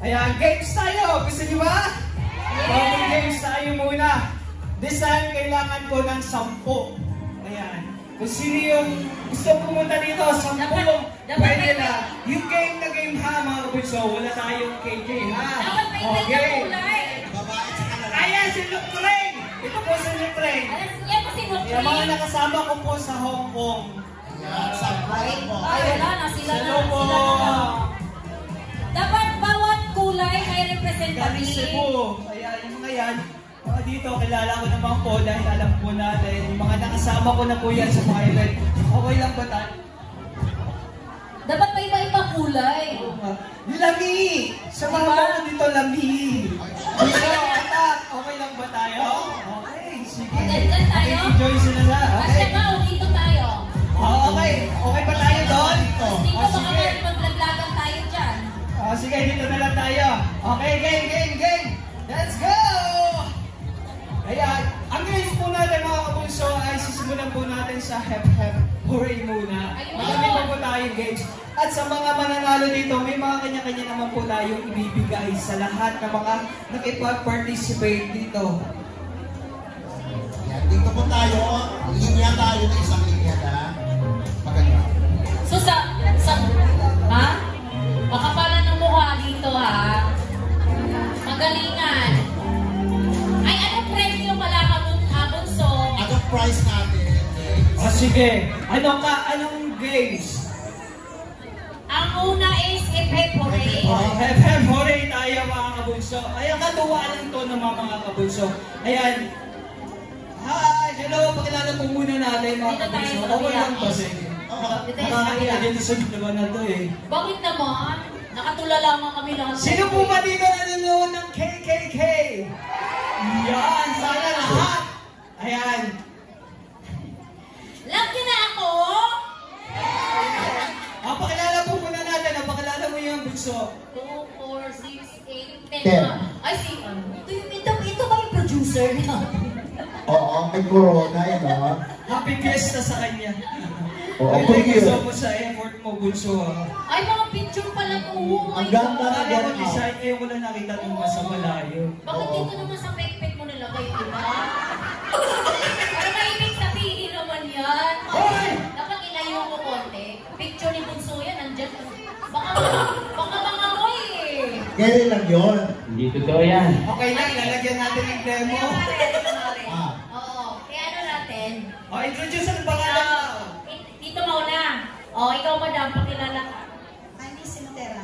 Ayan, games tayo. Gusto niyo ba? Yes. Games tayo muna. This time, kailangan ko ng 10. Ayan. Kung sino yung gusto pumunta dito, 10. Pwede na. Yung game na game ha, mga kabunso. Wala tayong KJ ha. Okay. Ayan, si Luke Ring. Ito po si Luke Ring. Yung mga nakasama ko po sa Hong Kong. Ay, wala na. Sila na. Dapat bawat kulay may representative. Ayan, yung mga yan. Dito, kilala ko naman po dahil alam po natin. Yung mga nakasama ko na po yan sa pilot. Okay lang ba tayo? Dapat may iba-iba kulay. Lami! Sa mga ko dito, lami! Dito, atak! Okay lang ba tayo? Okay, sige. Ganyan tayo? Enjoy sila na. Kasi nga, dito tayo. Okay. Okay ba tayo doon? Dito baka maglaglagan tayo dyan. Sige, dito na lang tayo. Okay, game! Let's go! Kaya, ang games po natin mga kabunso ay sisimulan po natin sa Hep Hep Hooray muna. Marami pa po tayong games. At sa mga mananalo dito, may mga kanya-kanya naman po tayong ibibigay sa lahat ng mga nakipag-participate dito. Yan, dito po tayo. Linya tayo na isang linya na. Maganda. So ha? Makapalan ng mukha dito ha. Magalingan. Ay, anong premyo pala kabunso? Anong price natin? Sige. Anong games? Ang una is Hep Hep Hooray. Hep Hep Hooray tayo mga kabunso. Ayan, katuwa lang to ng mga kabunso. Ayan. Hi! Hello! Pakilala po muna natin mga kabunso. Okay lang ba? Sige. Nakakaya din sa dalawa na to eh. Bakit naman? Nakatulala nga kami lahat. Sino po ba dito nanonood ng KKK? Yan! Sana lahat! Ayan! Lucky na ako! Pakilala po muna natin. Pakilala mo yung bunso. 2, 4, 6, 8, 10. 10. Ay, ito ba yung producer niya? Oo, may corona yun, no? Happy fiesta sa kanya. Oo, thank you so much sa effort mo, bunso. Ay, mga picture pala po. Ang ganda na Akala ko design, ko lang nakita nung nasa malayo. Bakit dito naman sa pek-pek mo nilagay, diba? Para may ibig sabihin naman yan. Hoy! Dapat ilayo ko konti. Picture ni Bunso yan, nandyan. Baka mga mo eh. Ganyan lang yun. Hindi totoo yan. Okay lang, lalagyan natin ng demo. Oo. Kaya ano natin? Introduce ang pangalan mo. Dito mauna. Ikaw madam, pakilala ka. Ani Sintera.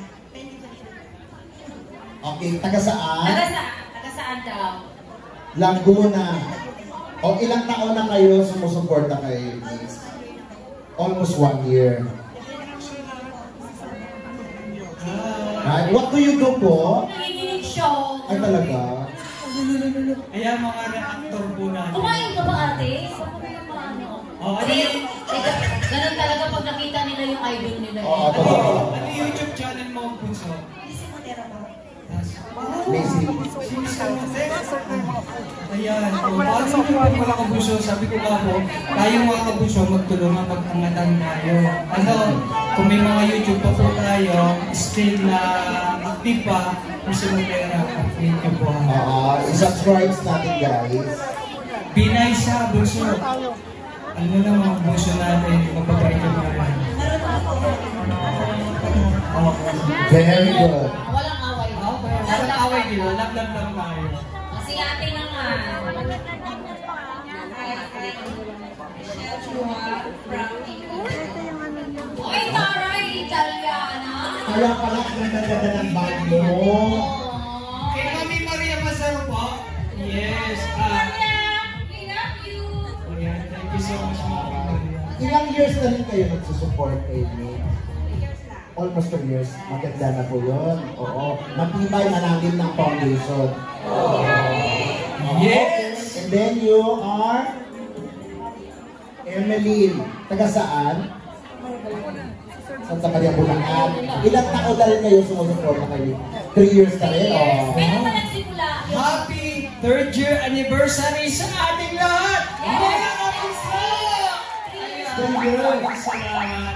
Okay, taga saan? Taga saan daw? Laguna. O ilang taon na kayo sumusuporta kay Miss? Almost 1 year. What do you do po? Nakikinig show. Ay talaga? Ayan mga reactor po natin. Kumain ka ba ate? Saan ka yung mga ano? Ganun talaga pag nakita nila yung idol nila. Ano yung YouTube channel mo, bunso? Lazy. Ayan. Paano nyo po mga kabunso? Sabi ko nga po, tayong mga kabunso magtulungan pag-angatan tayo. Kung may mga YouTube pa po tayo, still na active pa, gusto mo pera, update nyo po. I-subscribe natin guys. Binay sa bunso. Ano na mga bunso natin, mapabay ka mga yan. Very good. Walang away. Walang away dito, laglag lang tayo. Kasi ate naman. Oy, taray, Italiana. Kaya pala ganda-ganda ng bag mo. Kay Mami Maria Mazaro po. Yes. Maria, we love you. Ayan, thank you so much Mami Maria. Ilang years na rin kayo nagsusupport kay me? Almost 2 years. Maganda na po yun. Oo. Matibay na natin ng foundation. Yes! And then you are Emeline. Taga saan? Santa Maria, Bulacan. Ilang taon na rin kayo sumusuporta kayo? 3 years na rin? Kailan ba nagsimula? Happy 3rd year anniversary sa ating lahat! Mga kapuso! Salamat!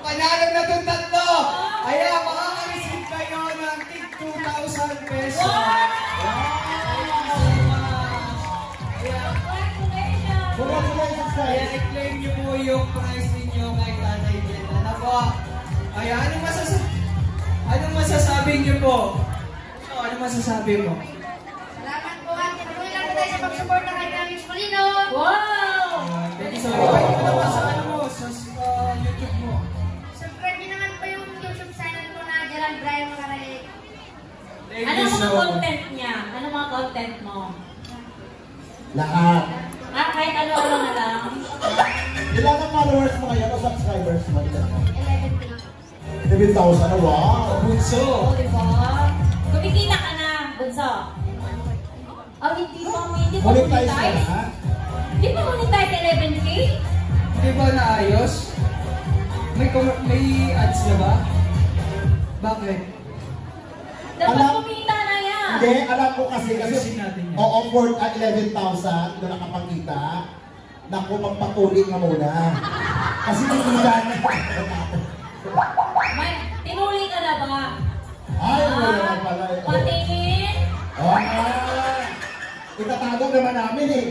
Panalo na itong tatlo. Kaya makaka-receive kayo ng tig 2,000 pesos. Congratulations, Kaya guys! i-claim niyo po yung prize ninyo kay Tatay Jen. Ano po? Kaya anong masasabi niyo po? So, ano masasabi mo? Salamat po at tuloy lang po tayo sa pag-support ng kay Mix Molino. Wow! Thank you so much. Pwede mo naman sa ano mo, sa YouTube mo. Subscribe niyo naman po yung YouTube channel ko na Gerald Brian Macarelli. Thank Ano you mga so much. content niya? Ano mga content mo? Lahat. Kahit ano-ano na lang. Ilan ang followers mo ngayon o subscribers mo? 11K. 7,000 na, wow! Bunso. Oo, diba? Kumikita ka na, Bunso. Oh, hindi pa Monetize ka monetize? na? Hindi pa monetize 11K? Di ba naayos? May ads na ba? Bakit? Dapat Alam- kumita na yan. Hindi, alam ko kasi Ayusin natin yan. oo, for 11,000 na nakapagkita, naku, magpatuloy nga muna. Kasi hindi na. May, tinuli ka na ba? Ay, wala naman pala. Patingin? Itatago naman namin eh.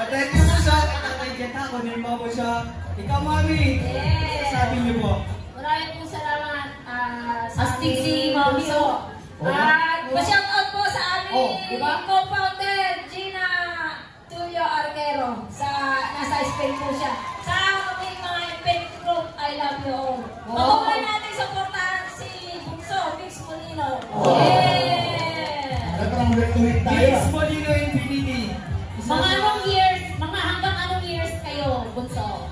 Thank you po sa Tatay Jen. Ako din po siya. Ikaw, Mami. Yes. Sabi niyo po. Maraming po salamat sa Astig si Mami, oh. At pa-shout out po sa aming Oh, diba? co-founder Gina Tulio Arquero. Nasa Spain po siya. Sa aming mga event group, I love you all. Patuloy natin supportahan si Bunso, Mix Molino. Yeah! Ito lang ulit tayo. James Molino Infinity. Mga anong years, hanggang anong years kayo, Bunso?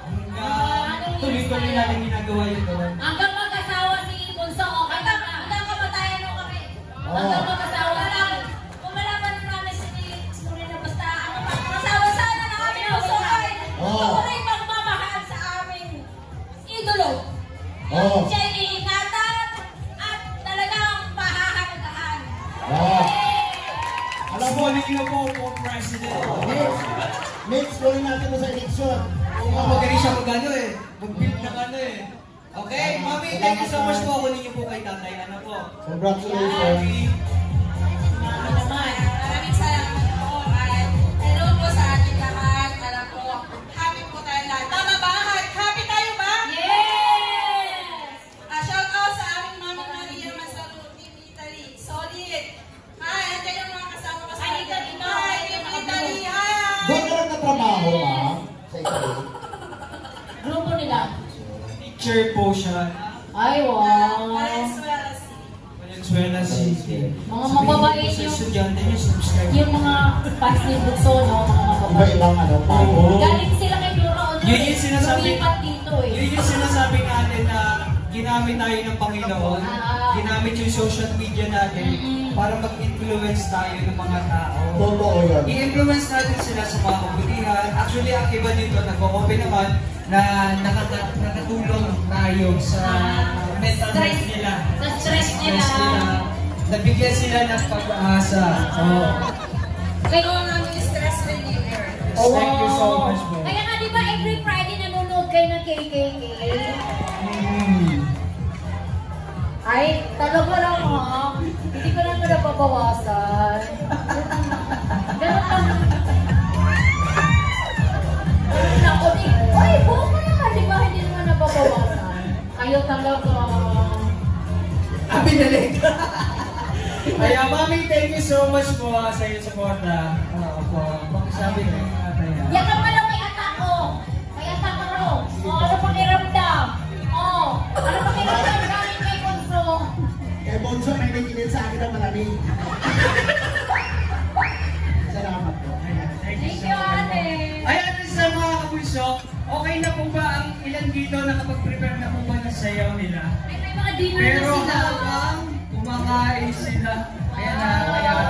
Tuloy-tuloy natin ginagawa yun doon. Hanggang mag-asawa si Bunso, okay na ba? Hanggang kamatayan mo kami. Hanggang mag-asawa lang. Kung malaman namin si Mix Molino, basta ano pa, masawa sana ng aming puso ay tuloy magmamahal sa aming idolo. Oh. Siya ay iingatan at talagang pahahanggaan. Oh. Alam mo, Molino po, President. Mix, gawin natin mo sa eleksyon. Magaling siya mag-ano eh. Mag-build ng ano eh. Okay, Mami, thank you so much po. Kunin niyo po kay Tatay. Ano po? Congratulations. Maraming salamat po. At hello po sa ating lahat. Alam ko, happy po tayo lahat. Tama ba? Happy tayo ba? Yes! Shout out sa aming Mama Maria Masalu, Team Italy. Solid. Hi, andiyan yung mga kasama ko sa Grupo nila. Teacher po siya. Ay, wow. Valenzuela City. Mga mababait Sa yung- estudyante niyo, subscribe. Yung mga fans ni Bukso, no? Mga mababait. Iba-ibang ano pa. Oo. Galing sila kay Dura Honor. Yun yung sinasabi- Lumipat dito eh. Yun yung sinasabi natin na ginamit tayo ng Panginoon, ginamit yung social media natin para mag-influence tayo ng mga tao. Totoo yun. I-influence natin sila sa mga kabutihan. Actually, ang iba dito, nag-open naman na nakatulong tayo sa mental health nila. Sa stress nila. Nabigyan sila ng pag-asa. Oh. Kaya namin stress reliever. Thank you so much, bro. Kaya nga, di ba every Friday nanonood kayo ng KKK? Ay, talaga lang ha. Hindi ko lang nababawasan. Ganun lang. Ganun ako ni, ay, buo ka naman, di ba? Hindi naman nababawasan. Kayo talaga. Abinalig. Kaya, Mami, thank you so much po sa iyong suporta. Opo. Pakisabi ko yung mga tayo. Yan ka pala may atak ko. May atak ko. Ano pakiramdam? Ano pakiramdam galing kay Bonso? Eh, Bonso, may nakikinig sa akin ng malamig. Salamat po. Thank Thank you, ate. Ayan, sa mga kabulso, okay na po ba ang ilan dito nakapag-prepare na po ba ng sayaw nila? Ay, may mga dinner Pero na sila. habang kumakain sila, ayan na, ayan.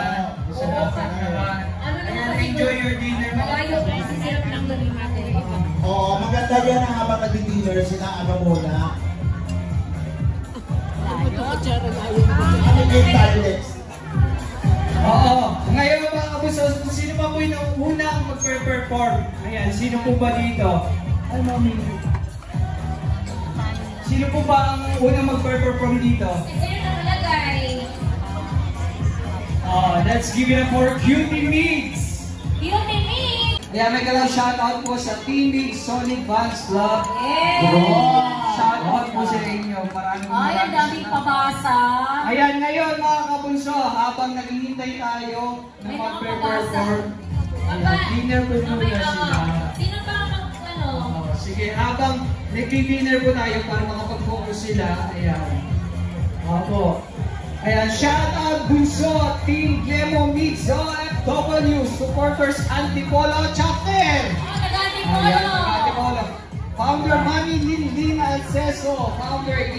Salamat naman. Ano naman Ayan, kasi enjoy your dinner. Malayo kasi sirap ng galing natin. Oo, maganda yan na habang nag-dinner sila, ano muna. Ano game tayo next? Oo. Ngayon mga kabulso, sino pa po yung unang mag-perform? Ayan, sino po ba dito? Ay, mami. Sino po ba ang unang mag-perform dito? Sino nakalagay? Let's give it up for Cutie Mix! Beauty me! Kaya may galang shoutout po sa Team Mix Sonic Fans Club. Yeah! Shoutout po sa inyo. Maraming Ay, ang daming pabasa. Ayan, ngayon mga kabunso, habang naghihintay tayo na May mga mag-perform, Papa, dinner po muna okay, sila. Sino ba ang ano? Sige, habang nag-dinner po tayo para makapag-focus sila, ayan. Opo. Ayan, shoutout Bunso, Team Gemo Mix, OFW, supporters Antipolo Chapter! Nag-antipolo! Ayan, Antipolo. Founder Mami Lindina Alceso, Founder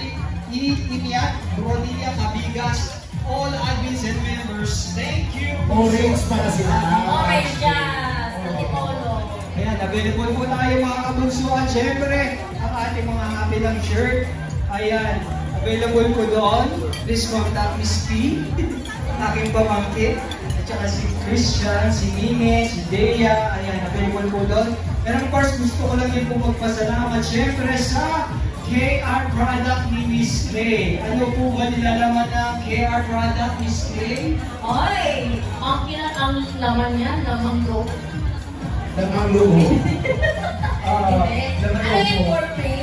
Iniat Rodilla Cabigas, all admins and members, thank you! Orange para sila. Orange jazz! Antipolo! Ayan, available po tayo mga kabunsuan. Siyempre, ang ating mga kabilang shirt. Ayan, available po doon. Please contact Miss P, aking pamangkin. At saka si Christian, si Mine, si Dea. Ayan, available po doon. And of course, gusto ko lang din po magpasalamat siyempre sa KR product ni Miss Clay. Ano po ba nilalaman ng KR product Miss Clay? Ay! Ang laman niya, lamang loob. Damang luho. Ano yung portrait?